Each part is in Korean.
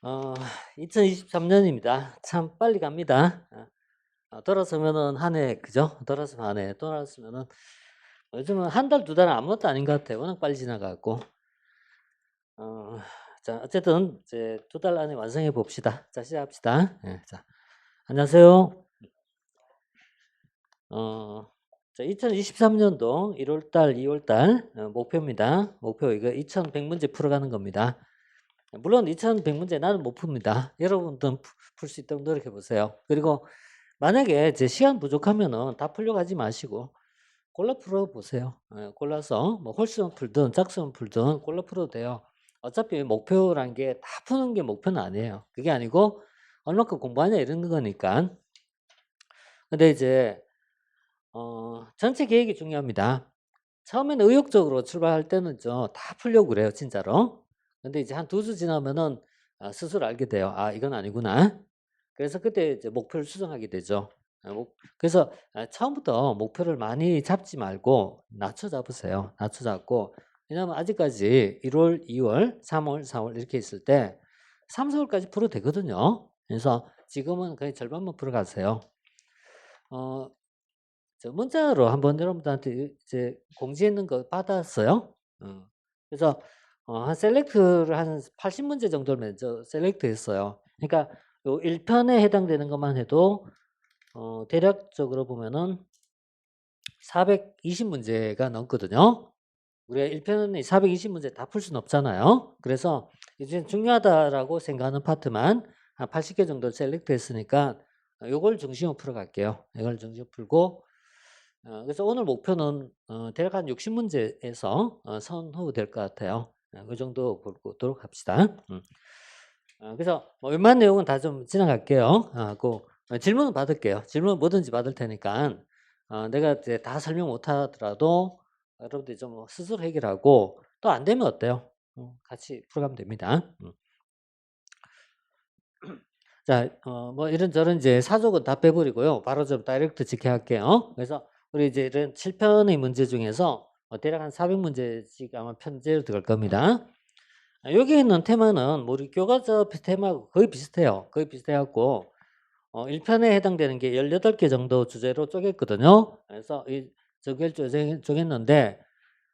어 2023년입니다. 참 빨리 갑니다. 돌아서면은 한 해 그죠? 돌아서면 한 해, 돌아서면은 요즘은 한 달, 두 달은 아무것도 아닌 것 같아요. 워낙 빨리 지나가 갖고. 어 자 어쨌든 이제 두 달 안에 완성해 봅시다. 자 시작합시다. 예 자 안녕하세요. 어 자 2023 년도 1월 달, 2월 달 목표입니다. 목표 이거 2,100 문제 풀어가는 겁니다. 물론 2,100 문제 나는 못 풉니다. 여러분들은 풀 수 있도록 노력해 보세요. 그리고 만약에 제 시간 부족하면은 다 풀려고 하지 마시고 골라 풀어 보세요. 예 골라서 뭐 홀수만 풀든 짝수만 풀든 골라 풀어도 돼요. 어차피 목표란 게 다 푸는 게 목표는 아니에요. 그게 아니고 얼마큼 공부하냐 이런 거니까. 근데 이제 전체 계획이 중요합니다. 처음에는 의욕적으로 출발할 때는 다 풀려고 그래요 진짜로. 근데 이제 한 두 주 지나면은 스스로 알게 돼요. '아 이건 아니구나.' 그래서 그때 이제 목표를 수정하게 되죠. 그래서 처음부터 목표를 많이 잡지 말고 낮춰 잡으세요. 낮춰 잡고 왜냐하면 아직까지 1 월, 2 월, 3 월, 4월 이렇게 있을 때 3-4 월까지 풀어도 되거든요. 그래서 지금은 거의 절반만 풀어 가세요. 어 문자로 한번 여러분들한테 이제 공지했는 거 받았어요? 그래서 한 셀렉트를 한 80 문제 정도를 먼저 셀렉트했어요. 그러니까 요 1 편에 해당되는 것만 해도 대략적으로 보면은 420 문제가 넘거든요. 우리가 1 편에 420 문제 다 풀 수는 없잖아요. 그래서 이제 중요하다라고 생각하는 파트만 한 80개 정도 셀렉트했으니까 요걸 중심으로 풀어 갈게요. 이걸 중심으로 풀고 그래서 오늘 목표는 대략 한 60 문제에서 선호될 것 같아요. 그 정도 보도록 합시다. 그래서 뭐 웬만한 내용은 다 좀 지나갈게요. 질문은 받을게요. 질문은 뭐든지 받을 테니까 내가 이제 다 설명 못 하더라도 여러분들이 좀 스스로 해결하고 또 안 되면 어때요? 같이 풀어가면 됩니다. 자 뭐 이런저런 이제 사족은 다 빼버리고요. 바로 좀 다이렉트 직행할게요. 그래서 우리 이제 이런 7 편의 문제 중에서 대략 한 400 문제씩 아마 편제로 들어갈 겁니다. 여기 있는 테마는 뭐 우리 교과서 테마하고 거의 비슷해요. 거의 비슷해 갖고 1 편에 해당되는 게 18개 정도 주제로 쪼갰거든요. 그래서 이 저걸 쪼갰는데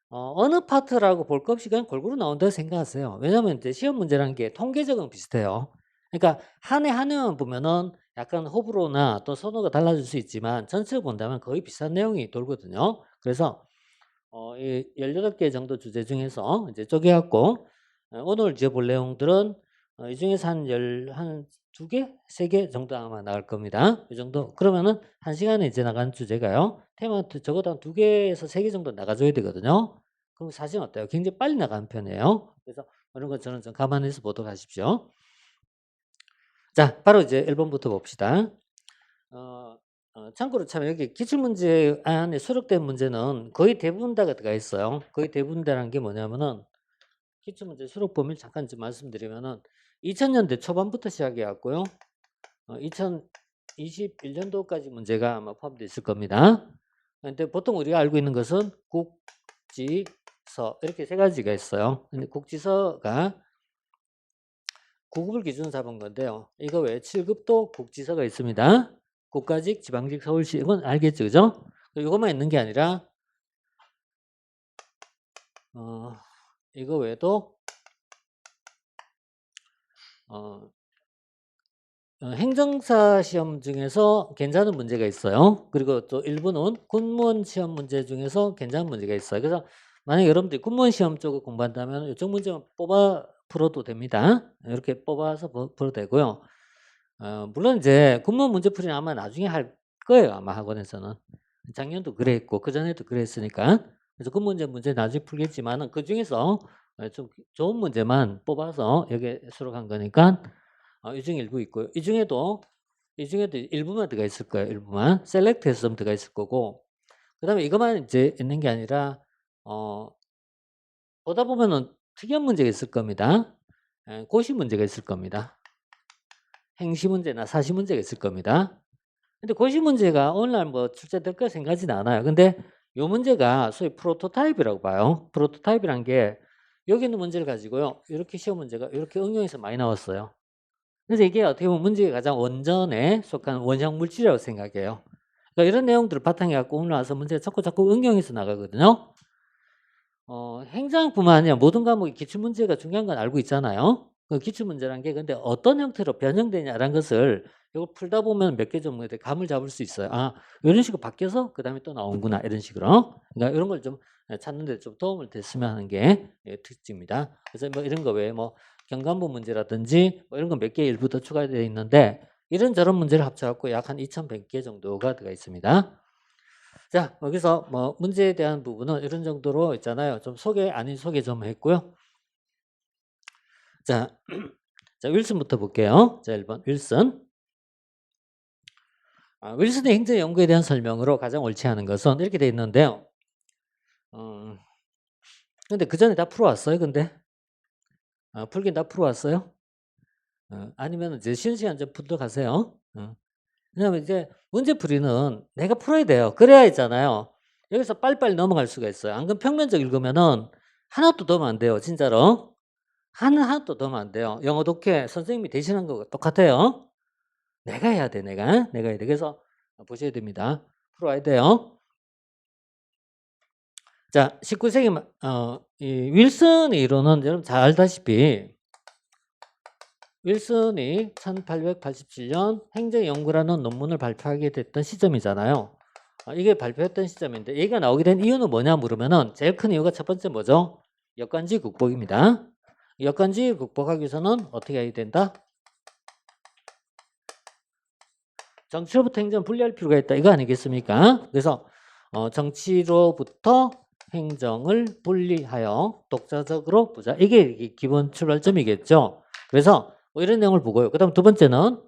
어느 파트라고 볼 것 없이 그냥 골고루 나온다고 생각하세요. 왜냐하면 이제 시험 문제라는 게 통계적은 비슷해요. 그러니까 한 해 한 해만 보면은 약간 호불호나 또 선호가 달라질 수 있지만 전체를 본다면 거의 비슷한 내용이 돌거든요. 그래서 이 18개 정도 주제 중에서 이제 쪼개 갖고 오늘 이제 볼 내용들은 이 중에서 한 2 개, 3개 정도 아마 나갈 겁니다. 이 정도. 그러면은 1 시간에 이제 나가는 주제가요. 테마 적어도 한 2 개에서 3개 정도 나가 줘야 되거든요. 그럼 사실은 어때요? 굉장히 빨리 나가는 편이에요. 그래서 이런 거 저는 좀 감안해서 보도록 하십시오. 자 바로 이제 1 번부터 봅시다. 어 참고로 참 여기 기출문제 안에 수록된 문제는 거의 대부분 다가 들어가 있어요. 거의 대부분 다라는 게 뭐냐면은 기출문제 수록 범위를 잠깐 좀 말씀드리면은 2000 년대 초반부터 시작해 갖고요. 2021 년도까지 문제가 아마 포함되어 있을 겁니다. 근데 보통 우리가 알고 있는 것은 국지서 이렇게 세 가지가 있어요. 근데 국지서가 9 급을 기준으로 잡은 건데요. 이거 외에 7 급도 국지서가 있습니다. 국가직, 지방직, 서울시 이건 알겠죠, 그죠? 이것만 있는 게 아니라 어 이거 외에도 어 행정사 시험 중에서 괜찮은 문제가 있어요. 그리고 또 일부는 군무원 시험 문제 중에서 괜찮은 문제가 있어요. 그래서 만약에 여러분들이 군무원 시험 쪽을 공부한다면 이쪽 문제만 뽑아 풀어도 됩니다. 이렇게 뽑아서 풀어도 되고요. 물론 이제 군무원 문제풀이는 아마 나중에 할 거예요, 아마 학원에서는. 작년도 그랬고 그전에도 그랬으니까. 그래서 군무원 문제 나중에 풀겠지만은 그중에서 좀 좋은 문제만 뽑아서 여기에 수록한 거니까 이 중에 일부 있고요. 이 중에도 일부만 들어가 있을 거예요, 일부만. 셀렉트해서 좀 들어가 있을 거고 그다음에 이것만 이제 있는 게 아니라 어 보다 보면은 특이한 문제가 있을 겁니다. 고시 문제가 있을 겁니다. 행시 문제나 사시 문제가 있을 겁니다. 근데 고시 문제가 오늘날 뭐 출제될 거 생각하지는 않아요. 근데 요 문제가 소위 프로토타입이라고 봐요. 프로토타입이란 게 여기 있는 문제를 가지고요. 이렇게 시험 문제가 이렇게 응용해서 많이 나왔어요. 그래서 이게 어떻게 보면 문제의 가장 원전에 속한 원형 물질이라고 생각해요. 그러니까 이런 내용들을 바탕에 갖고 올라와서 문제가 자꾸 응용해서 나가거든요. 행정뿐만 아니라 모든 과목의 기출문제가 중요한 건 알고 있잖아요. 그 기출문제란 게 근데 어떤 형태로 변형되냐라는 것을 이걸 풀다 보면 몇 개 정도에 감을 잡을 수 있어요. 아, 이런 식으로 바뀌어서 그 다음에 또 나오는구나. 이런 식으로. 그러니까 이런 걸 좀 찾는 데 좀 도움을 됐으면 하는 게 특징입니다. 그래서 뭐 이런 거 외에 뭐 경관부 문제라든지 뭐 이런 거 몇 개 일부 더 추가되어 있는데 이런저런 문제를 합쳐갖고 약 한 2,100개 정도가 들어가 있습니다. 자, 여기서 뭐 문제에 대한 부분은 이런 정도로 있잖아요. 좀 소개 아닌 소개 좀 했고요. 자, 자 윌슨부터 볼게요. 자, 1번 윌슨. 윌슨의 행정 연구에 대한 설명으로 가장 옳지 않은 것은 이렇게 돼 있는데요. 근데 그 전에 다 풀어왔어요. 근데 풀긴 다 풀어왔어요. 아니면 이제 쉬는 시간 좀 풀러 가세요. 왜냐면 이제 문제풀이는 내가 풀어야 돼요. 그래야 있잖아요. 여기서 빨리빨리 넘어갈 수가 있어요. 안 그러면 평면적 읽으면은 하나도 더 안 돼요. 진짜로. 하나도 더 안 돼요. 영어 독해 선생님이 대신한 거 똑같아요. 내가 해야 돼. 내가 해야 돼. 그래서 보셔야 됩니다. 풀어와야 돼요. 자, 19세기 이 윌슨의 이론은 여러분 잘 알다시피 윌슨이 1887년 행정연구라는 논문을 발표하게 됐던 시점이잖아요. 이게 발표했던 시점인데 얘가 나오게 된 이유는 뭐냐 물으면은 제일 큰 이유가 첫 번째 뭐죠? 역관지 극복입니다. 역관지 극복하기 위해서는 어떻게 해야 된다? 정치로부터 행정 분리할 필요가 있다. 이거 아니겠습니까? 그래서 정치로부터 행정을 분리하여 독자적으로 보자. 이게 기본 출발점이겠죠. 그래서 뭐 이런 내용을 보고요. 그 다음 두 번째는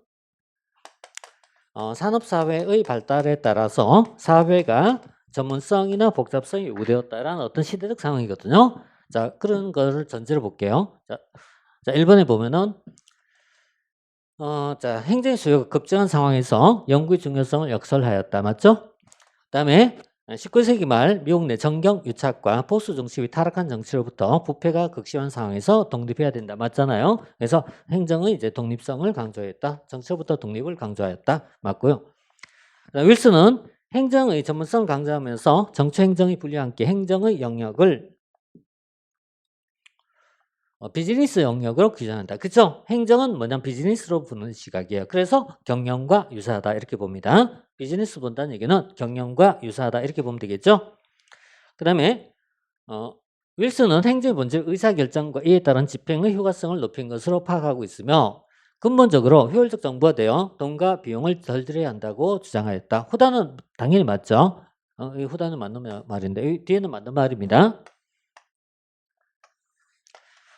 산업사회의 발달에 따라서 사회가 전문성이나 복잡성이 요구되었다라는 어떤 시대적 상황이거든요. 자, 그런 거를 전제로 볼게요. 자 1번에 보면은 자, 행정 수요가 급증한 상황에서 연구의 중요성을 역설하였다. 맞죠? 그 다음에 19세기 말 미국 내 정경 유착과 보수 정치의 타락한 정치로부터 부패가 극심한 상황에서 독립해야 된다. 맞잖아요. 그래서 행정의 이제 독립성을 강조했다. 정치로부터 독립을 강조하였다. 맞고요. 윌슨은 행정의 전문성을 강조하면서 정치 행정의 분리와 함께 행정의 영역을 비즈니스 영역으로 규정한다. 그렇죠? 행정은 뭐냐면 비즈니스로 보는 시각이에요. 그래서 경영과 유사하다 이렇게 봅니다. 비즈니스 본다는 얘기는 경영과 유사하다 이렇게 보면 되겠죠? 그 다음에 윌슨은 행정의 본질 의사결정과 이에 따른 집행의 효과성을 높인 것으로 파악하고 있으며 근본적으로 효율적 정부가 되어 돈과 비용을 덜 들여야 한다고 주장하였다. 후단은 당연히 맞죠? 이 후단은 맞는 말인데 이 뒤에는 맞는 말입니다.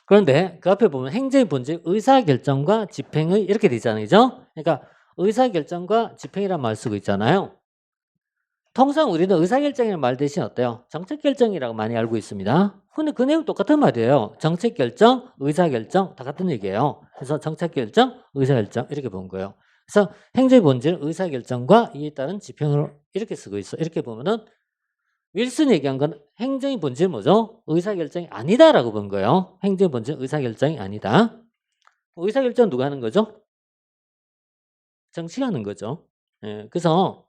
그런데 그 앞에 보면 행정의 본질 의사결정과 집행의 이렇게 되잖아요. 그죠? 그러니까 의사결정과 집행이란 말 쓰고 있잖아요. 통상 우리는 의사결정이라는 말 대신 어때요? 정책결정이라고 많이 알고 있습니다. 근데 그 내용 똑같은 말이에요. 정책결정, 의사결정 다 같은 얘기예요. 그래서 정책결정, 의사결정 이렇게 본 거예요. 그래서 행정의 본질 의사결정과 이에 따른 집행으로 이렇게 쓰고 있어. 이렇게 보면은 윌슨이 얘기한 건 행정의 본질 뭐죠? 의사결정이 아니다라고 본 거예요. 행정의 본질 의사결정이 아니다. 의사결정 누가 하는 거죠? 정치가 하는 거죠. 예, 그래서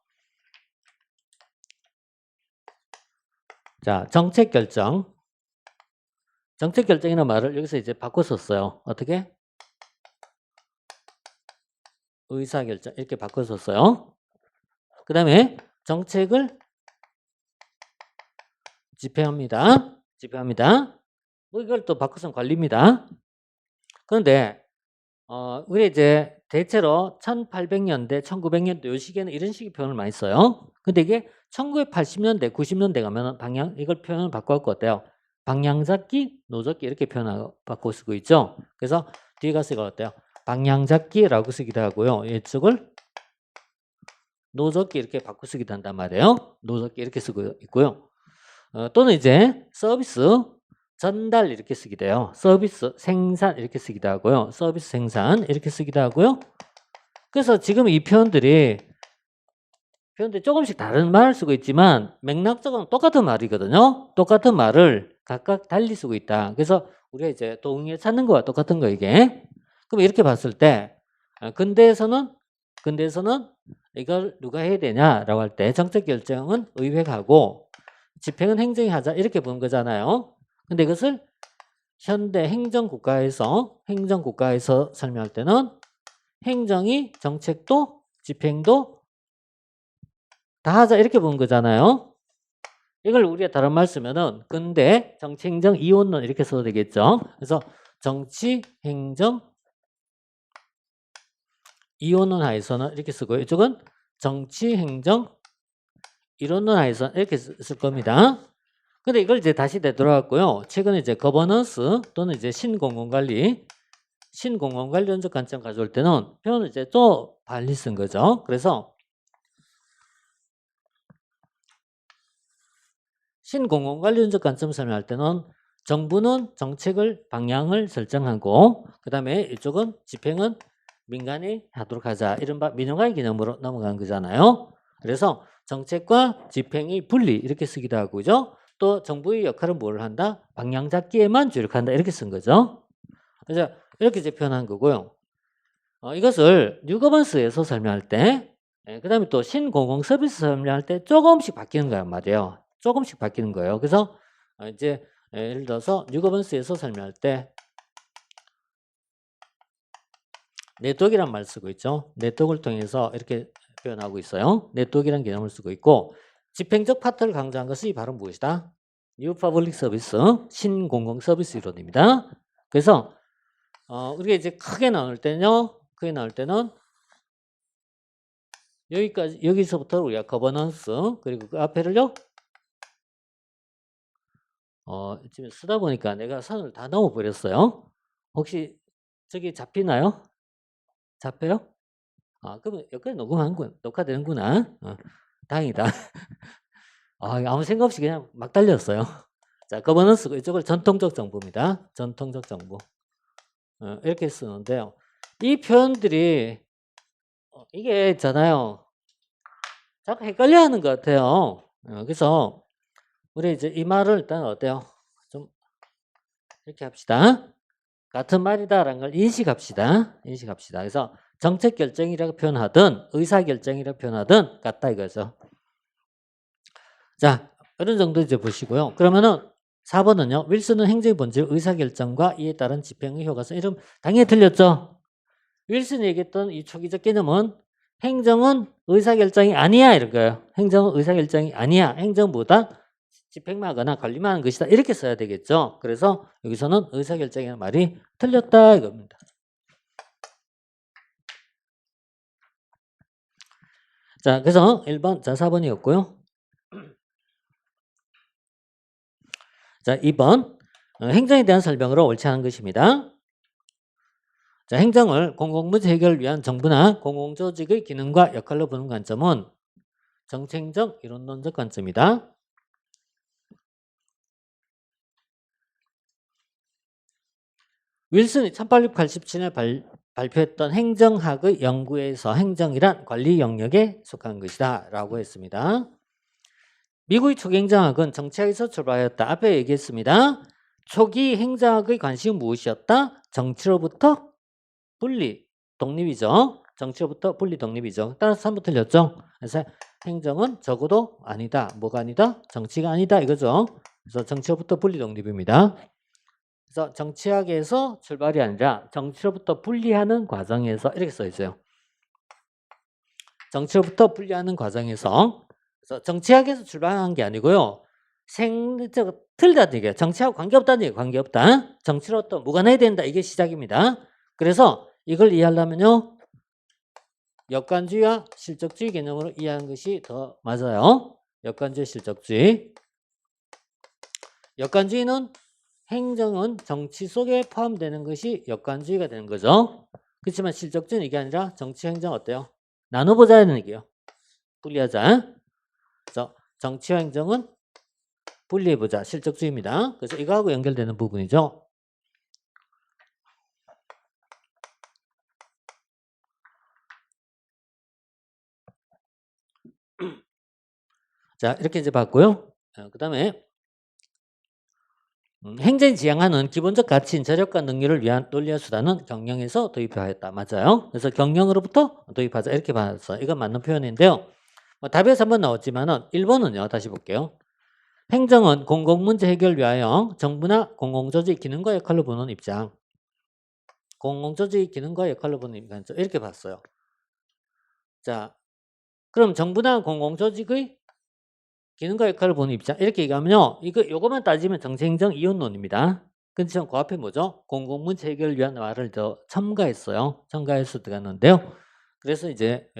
자 정책결정 정책결정이라는 말을 여기서 이제 바꿨었어요. 어떻게? 의사결정 이렇게 바꿨었어요. 그 다음에 정책을 집행합니다. 뭐 이걸 또 바꿔서 관리입니다. 그런데 우리 이제 대체로 1800년대, 1900년대 요 시기에는 이런 식의 표현을 많이 써요. 근데 이게 1980년대, 90년대 가면은 방향 이걸 표현을 바꿔갖고 어때요? 방향잡기, 노잡기 이렇게 표현하고 바꿔 쓰고 있죠. 그래서 뒤에 가서 이거 어때요? 방향잡기라고 쓰기도 하고요. 이쪽을 노잡기 이렇게 바꿔 쓰기도 한단 말이에요. 노잡기 이렇게 쓰고 있고요. 또는 이제 서비스 전달 이렇게 쓰기도 해요. 서비스 생산 이렇게 쓰기도 하고요. 서비스 생산 이렇게 쓰기도 하고요. 그래서 지금 이 표현들이 조금씩 다른 말을 쓰고 있지만 맥락적으로는 똑같은 말이거든요. 똑같은 말을 각각 달리 쓰고 있다. 그래서 우리가 이제 동의어 찾는 거와 똑같은 거 이게. 그럼 이렇게 봤을 때 근대에서는 이걸 누가 해야 되냐라고 할 때 정책 결정은 의회가 하고 집행은 행정이 하자 이렇게 보는 거잖아요. 근데 이것을 현대 행정국가에서 설명할 때는 행정이 정책도 집행도 다 하자 이렇게 보는 거잖아요. 이걸 우리가 다른 말 쓰면은 근대 정치 행정 이원론 이렇게 써도 되겠죠. 그래서 정치 행정 이원론 하에서는 이렇게 쓰고 이쪽은 정치 행정 이론론 하에서 이렇게 쓸 겁니다. 근데 이걸 이제 다시 되돌아갔고요. 최근에 이제 거버넌스 또는 이제 신공공관리 원적 관점 가져올 때는 표현을 이제 또 발리 쓴 거죠. 그래서 신공공관리 원적 관점 설명할 때는 정부는 정책을 방향을 설정하고 그다음에 이쪽은 집행은 민간이 하도록 하자. 이른바 민영화의 개념으로 넘어간 거잖아요. 그래서 정책과 집행이 분리 이렇게 쓰기도 하고죠. 또 정부의 역할은 뭘 한다? 방향 잡기에만 주력한다. 이렇게 쓴 거죠. 그래서 이렇게 이제 표현한 거고요. 이것을 뉴거먼스에서 설명할 때 그다음에 또 신공공 서비스 설명할 때 조금씩 바뀌는 거란 말이에요. 조금씩 바뀌는 거예요. 그래서 이제 예를 들어서 뉴거먼스에서 설명할 때 네트워크란 말 쓰고 있죠. 네트워크를 통해서 이렇게 표현하고 있어요. 네트워크란 개념을 쓰고 있고 집행적 파트를 강조한 것이 바로 무엇이다? 뉴 퍼블릭 서비스, 신공공 서비스 이론입니다. 그래서 우리가 이제 크게 나눌 때는요. 여기까지 여기서부터 우리가 거버넌스 그리고 그 앞에를요. 지금 쓰다 보니까 내가 선을 다 넘어 버렸어요. 혹시 저기 잡히나요? 잡혀요? 그러면 여기까지 녹화되는구나. 다행이다. 아무 생각 없이 그냥 막 달렸어요. 자, 거버넌스 이쪽을 전통적 정보입니다. 전통적 정보. 이렇게 쓰는데요. 이 표현들이 이게 있잖아요. 자꾸 헷갈려 하는 것 같아요. 그래서 우리 이제 이 말을 일단 어때요? 좀 이렇게 합시다. 같은 말이다라는 걸 인식합시다. 그래서 정책 결정이라고 표현하든 의사 결정이라고 표현하든 같다 이거죠. 자, 이런 정도 이제 보시고요. 그러면은 4번은요. 윌슨은 행정의 본질, 의사결정과 이에 따른 집행의 효과성. 이름 당연히 틀렸죠. 윌슨이 얘기했던 이 초기적 개념은 행정은 의사결정이 아니야 이런 거예요. 행정은 의사결정이 아니야. 행정보다 집행만 하거나 관리만 하는 것이다. 이렇게 써야 되겠죠. 그래서 여기서는 의사결정이라는 말이 틀렸다 이겁니다. 자, 그래서 1번, 자 4번이었고요. 자, 2번 행정에 대한 설명으로 옳지 않은 것입니다. 자, 행정을 공공문제 해결을 위한 정부나 공공조직의 기능과 역할로 보는 관점은 정책적 이론론적 관점이다. 윌슨이 1887년에 발표했던 행정학의 연구에서 행정이란 관리 영역에 속한 것이다 라고 했습니다. 미국의 초기 행정학은 정치학에서 출발하였다. 앞에 얘기했습니다. 초기 행정학의 관심은 무엇이었다? 정치로부터 분리, 독립이죠. 정치로부터 분리, 독립이죠. 따라서 3부 틀렸죠. 그래서 행정은 적어도 아니다. 뭐가 아니다? 정치가 아니다 이거죠. 그래서 정치로부터 분리, 독립입니다. 그래서 정치학에서 출발이 아니라 정치로부터 분리하는 과정에서 이렇게 써 있어요. 정치로부터 분리하는 과정에서 그래서 정치학에서 출발한 게 아니고요. 틀리다는 얘기예요. 정치하고 관계없다는 얘기예요. 관계없다. 정치로부터 무관해야 된다. 이게 시작입니다. 그래서 이걸 이해하려면요. 역관주의와 실적주의 개념으로 이해하는 것이 더 맞아요. 역관주의, 실적주의. 역관주의는 행정은 정치 속에 포함되는 것이 역관주의가 되는 거죠. 그렇지만 실적주의는 이게 아니라 정치 행정 어때요? 나눠보자는 얘기예요. 분리하자. 그래서 정치와 행정은 분리해보자. 실적주의입니다. 그래서 이거하고 연결되는 부분이죠. 자, 이렇게 이제 봤고요. 그 다음에 행정이 지향하는 기본적 가치인 저력과 능률을 위한 논리와 수단은 경영에서 도입하였다. 맞아요. 그래서 경영으로부터 도입하자 이렇게 봤어. 이건 맞는 표현인데요. 답에서 한번 나왔지만은 1번은요. 다시 볼게요. 행정은 공공문제 해결 위하여 정부나 공공조직 기능과 역할로 보는 입장. 공공조직 기능과 역할로 보는 입장 이렇게 봤어요. 자, 그럼 정부나 공공조직의 기능과 역할을 보는 입장 이렇게 얘기하면요. 요거만 따지면 정치행정 이혼론입니다. 근데 전 그 앞에 뭐죠? 공공문제 해결을 위한 말을 더 첨가했어요. 첨가해서 들어갔는데요. 그래서 이제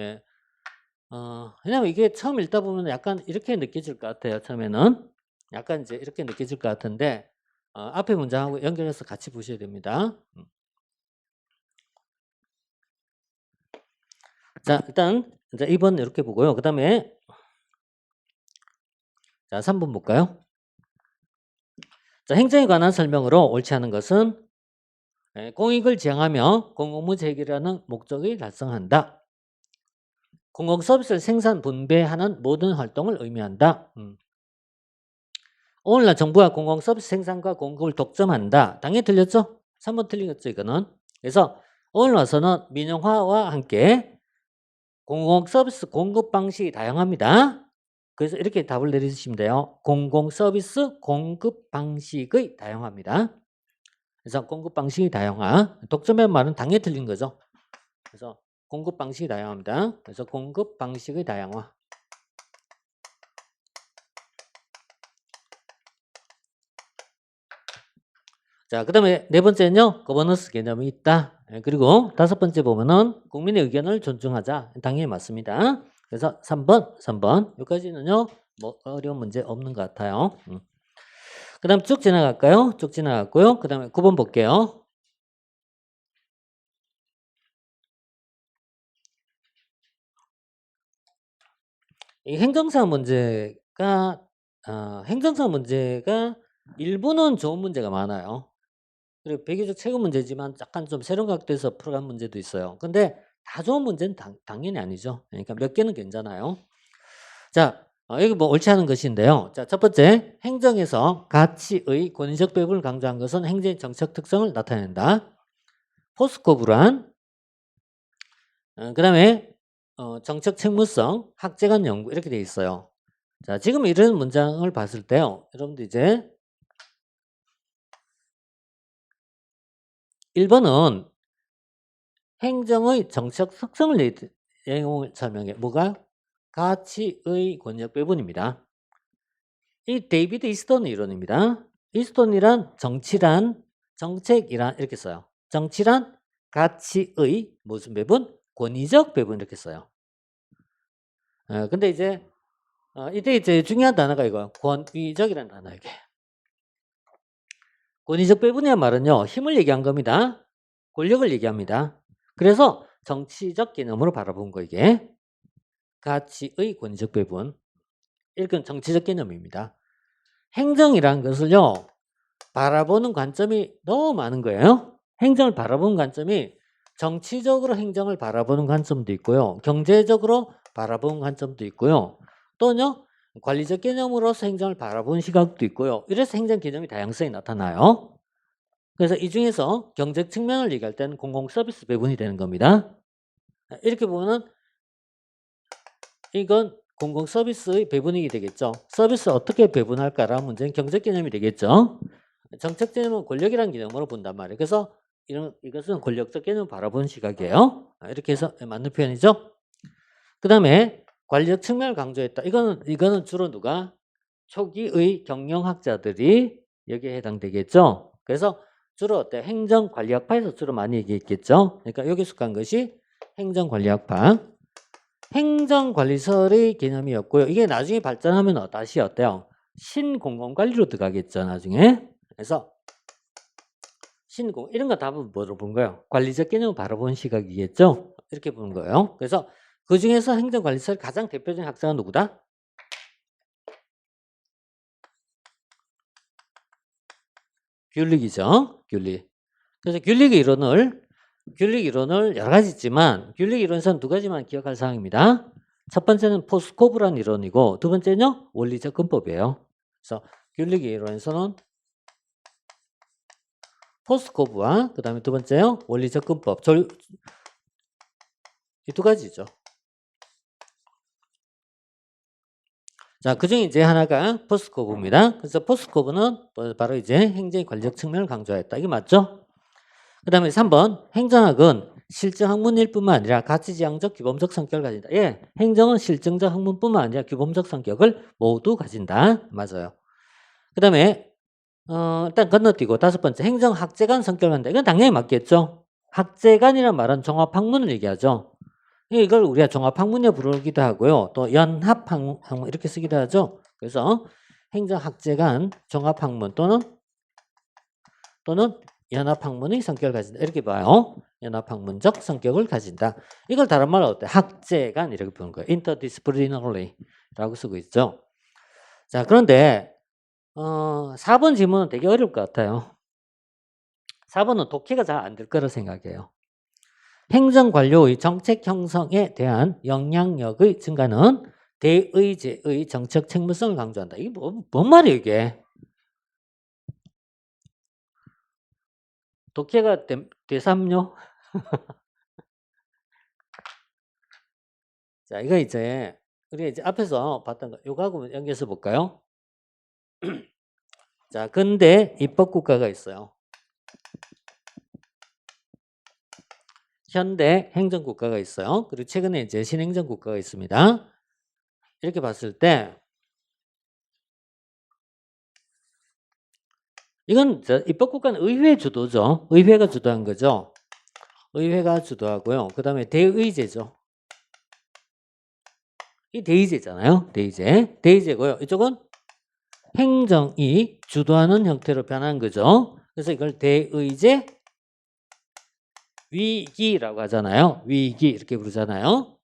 왜냐면 이게 처음 읽다 보면 약간 이렇게 느껴질 것 같아요. 처음에는 약간 이제 이렇게 느껴질 것 같은데 앞에 문장하고 연결해서 같이 보셔야 됩니다. 자, 일단 이제 2번 이렇게 보고요. 그 다음에 자, 3번 볼까요? 자, 행정에 관한 설명으로 옳지 않은 것은 공익을 지향하며 공공문제 해결이라는 목적이 달성한다. 공공서비스를 생산, 분배하는 모든 활동을 의미한다. 오늘날 정부가 공공서비스 생산과 공급을 독점한다. 당연히 틀렸죠? 3번 틀리겠죠, 이거는. 그래서 오늘 와서는 민영화와 함께 공공서비스 공급 방식이 다양합니다. 그래서 이렇게 답을 내리시면 돼요. 공공서비스 공급 방식의 다양화입니다. 그래서 공급 방식이 다양화. 독점의 말은 당연히 틀린 거죠. 그래서 공급 방식이 다양합니다. 그래서 공급 방식의 다양화. 자, 그 다음에 네 번째는요. 거버넌스 개념이 있다. 그리고 다섯 번째 보면은 국민의 의견을 존중하자. 당연히 맞습니다. 그래서 3번. 여기까지는요. 뭐 어려운 문제 없는 것 같아요. 그 다음 쭉 지나갈까요? 쭉 지나갔고요. 그 다음에 9번 볼게요. 이 행정사 문제가 일부는 좋은 문제가 많아요. 그리고 비교적 최근 문제지만 약간 좀 새로운 각도에서 풀어간 문제도 있어요. 근데 다 좋은 문제는 당연히 아니죠. 그러니까 몇 개는 괜찮아요. 자, 여기 뭐 옳지 않은 것인데요. 자, 첫 번째, 행정에서 가치의 권위적 배분을 강조한 것은 행정의 정책 특성을 나타낸다. 포스코 불안, 그 다음에 정책 책무성, 학제간 연구 이렇게 돼 있어요. 자, 지금 이런 문장을 봤을 때요. 여러분들 이제 1번은 행정의 정책 특성을 내용을 설명해. 뭐가? 가치의 권역 배분입니다. 이 데이비드 이스톤 이론입니다. 이스톤이란 정치란 정책이란 이렇게 써요. 정치란 가치의 무슨 배분? 권위적 배분 이렇게 써요. 근데 이제 이때 이제 중요한 단어가 이거 권위적이라는 단어 이게. 권위적 배분이란 말은요. 힘을 얘기한 겁니다. 권력을 얘기합니다. 그래서 정치적 개념으로 바라본 거 이게. 가치의 권위적 배분. 이건 정치적 개념입니다. 행정이란 것을요. 바라보는 관점이 너무 많은 거예요. 행정을 바라보는 관점이 정치적으로 행정을 바라보는 관점도 있고요. 경제적으로 바라보는 관점도 있고요. 또는요. 관리적 개념으로서 행정을 바라보는 시각도 있고요. 이래서 행정 개념이 다양성이 나타나요. 그래서 이 중에서 경제 측면을 얘기할 때는 공공서비스 배분이 되는 겁니다. 이렇게 보면 이건 공공서비스의 배분이 되겠죠. 서비스 어떻게 배분할까라는 문제는 경제 개념이 되겠죠. 정책 개념은 권력이라는 개념으로 본단 말이에요. 그래서 이것은 권력적 개념을 바라보는 시각이에요. 이렇게 해서 맞는 표현이죠. 그 다음에 관리적 측면을 강조했다. 이거는 주로 누가? 초기의 경영학자들이 여기에 해당되겠죠. 그래서 주로 어때? 행정관리학파에서 주로 많이 얘기했겠죠. 그러니까 여기 속한 것이 행정관리학파. 행정관리설의 개념이었고요. 이게 나중에 발전하면 다시 어때요? 신공공관리로 들어가겠죠. 나중에. 그래서 이런 거 답은 뭐로 본 거예요? 관리적 개념을 바라보는 시각이겠죠. 이렇게 보는 거예요. 그래서 그 중에서 행정관리설 가장 대표적인 학자가 누구다? 귤릭이죠. 귤릭. 그래서 귤릭 이론을 여러 가지 있지만 귤릭 이론에서는 두 가지만 기억할 사항입니다. 첫 번째는 포스코브란 이론이고 두 번째는요 원리적 근법이에요. 그래서 귤릭 이론에서는 포스코브와 그 다음에 두 번째요. 원리접근법. 이 두 가지죠. 자, 그 중에 이제 하나가 포스코브입니다. 그래서 포스코브는 바로 이제 행정의 관리적 측면을 강조했다. 이게 맞죠? 그 다음에 3번. 행정학은 실증 학문일 뿐만 아니라 가치지향적 규범적 성격을 가진다. 예, 행정은 실증적 학문뿐만 아니라 규범적 성격을 모두 가진다. 맞아요. 그 다음에 일단 건너뛰고 5번째. 행정학제간 성격을 한다. 이건 당연히 맞겠죠. 학제간이란 말은 종합학문을 얘기하죠. 이걸 우리가 종합학문이라 부르기도 하고요. 또 연합학문 이렇게 쓰기도 하죠. 그래서 행정학제간 종합학문 또는 연합학문의 성격을 가진다. 이렇게 봐요. 연합학문적 성격을 가진다. 이걸 다른 말로 어때? 학제간 이렇게 부르는 거예요. interdisciplinary라고 쓰고 있죠. 자, 그런데 4번 질문은 되게 어려울 것 같아요. 4번은 독해가 잘 안 될 거라 생각해요. 행정관료의 정책 형성에 대한 영향력의 증가는 대의제의 정책 책무성을 강조한다. 이게 뭔 말이에요, 이게? 독해가 대삼요? 자, 이거 이제 우리가 이제 앞에서 봤던 거, 요거하고 연결해서 볼까요? 자, 근대 입법국가가 있어요. 현대 행정국가가 있어요. 그리고 최근에 이제 신행정국가가 있습니다. 이렇게 봤을 때 이건 입법국가는 의회 주도죠. 의회가 주도한 거죠. 의회가 주도하고요. 그 다음에 대의제죠. 이 대의제잖아요. 대의제. 대의제고요. 이쪽은 행정이 주도하는 형태로 변한 거죠. 그래서 이걸 대의제 위기라고 하잖아요. 위기 이렇게 부르잖아요.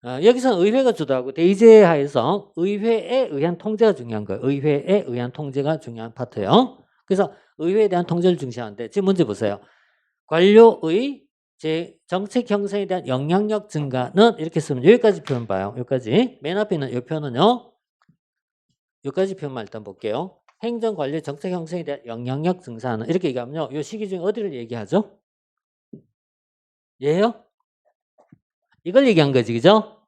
여기서 의회가 주도하고 대의제 하에서 의회에 의한 통제가 중요한 거예요. 의회에 의한 통제가 중요한 파트예요. 그래서 의회에 대한 통제를 중시하는데 지금 문제 보세요. 관료의 정책 형성에 대한 영향력 증가는 이렇게 쓰면 여기까지 표현 봐요. 여기까지. 맨 앞에 있는 이 표현은요. 여기까지 표현만 일단 볼게요. 행정관리 정책 형성에 대한 영향력 증가는 이렇게 얘기하면요. 이 시기 중에 어디를 얘기하죠? 얘요? 이걸 얘기한 거지, 그죠?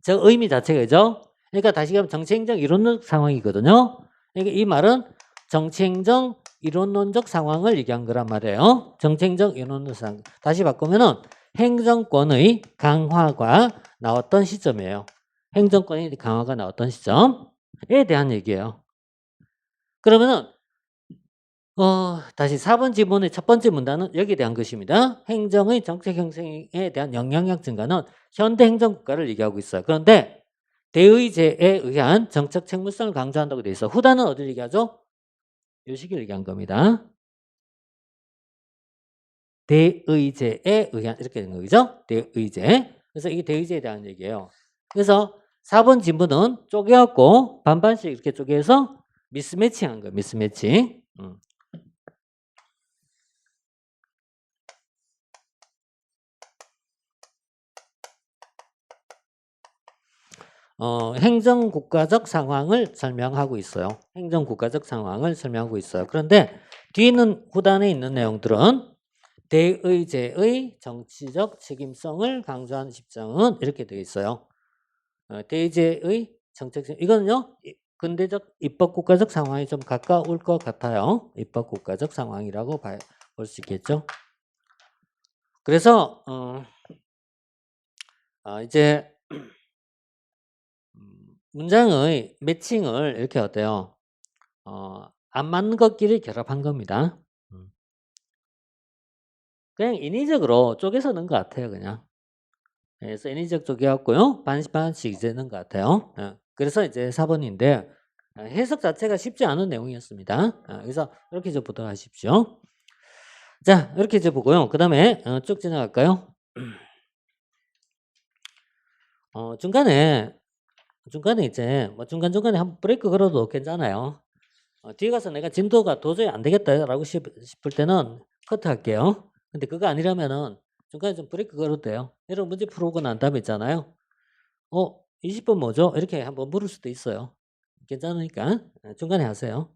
저 의미 자체가, 그죠? 그러니까 다시 가면 정치행정 이론적 상황이거든요. 그러니까 이 말은 정치행정 이론론적 상황을 얘기한 거란 말이에요. 정치행정 이론론적 상황. 다시 바꾸면은 행정권의 강화가 나왔던 시점이에요. 행정권의 강화가 나왔던 시점에 대한 얘기예요. 그러면은 다시 4번 지문의 첫 번째 문단은 여기에 대한 것입니다. 행정의 정책 형성에 대한 영향력 증가는 현대 행정국가를 얘기하고 있어요. 그런데 대의제에 의한 정책 책무성을 강조한다고 돼 있어. 후단은 어디를 얘기하죠? 이 시기를 얘기한 겁니다. 대의제에 의한 이렇게 된 거죠. 대의제. 그래서 이게 대의제에 대한 얘기예요. 그래서 4번 지문은 쪼개갖고 반반씩 이렇게 쪼개서 미스매칭한 거예요. 미스매칭. 행정국가적 상황을 설명하고 있어요. 행정국가적 상황을 설명하고 있어요. 그런데 뒤에 있는 후단에 있는 내용들은 대의제의 정치적 책임성을 강조하는 입장은 이렇게 되어 있어요. 대의제의 정책적 이거는요. 근대적 입법국가적 상황이 좀 가까울 것 같아요. 입법국가적 상황이라고 볼 수 있겠죠. 그래서 이제 문장의 매칭을 이렇게 어때요? 안 맞는 것끼리 결합한 겁니다. 그냥 인위적으로 쪼개서 넣은 것 같아요, 그냥. 그래서 인위적 쪼개갖고요. 반씩 이제 넣은 것 같아요. 그래서 이제 4번인데, 해석 자체가 쉽지 않은 내용이었습니다. 그래서 이렇게 이제 보도록 하십시오. 자, 이렇게 이제 보고요. 그 다음에 쭉 지나갈까요? 중간에 이제 뭐 중간중간에 한 브레이크 걸어도 괜찮아요. 뒤에 가서 내가 진도가 도저히 안 되겠다라고 싶을 때는 커트 할게요. 근데 그거 아니라면은 중간에 좀 브레이크 걸어도 돼요. 여러분 문제 풀어오고 난 다음에 있잖아요. 20번 뭐죠? 이렇게 한번 물을 수도 있어요. 괜찮으니까 중간에 하세요.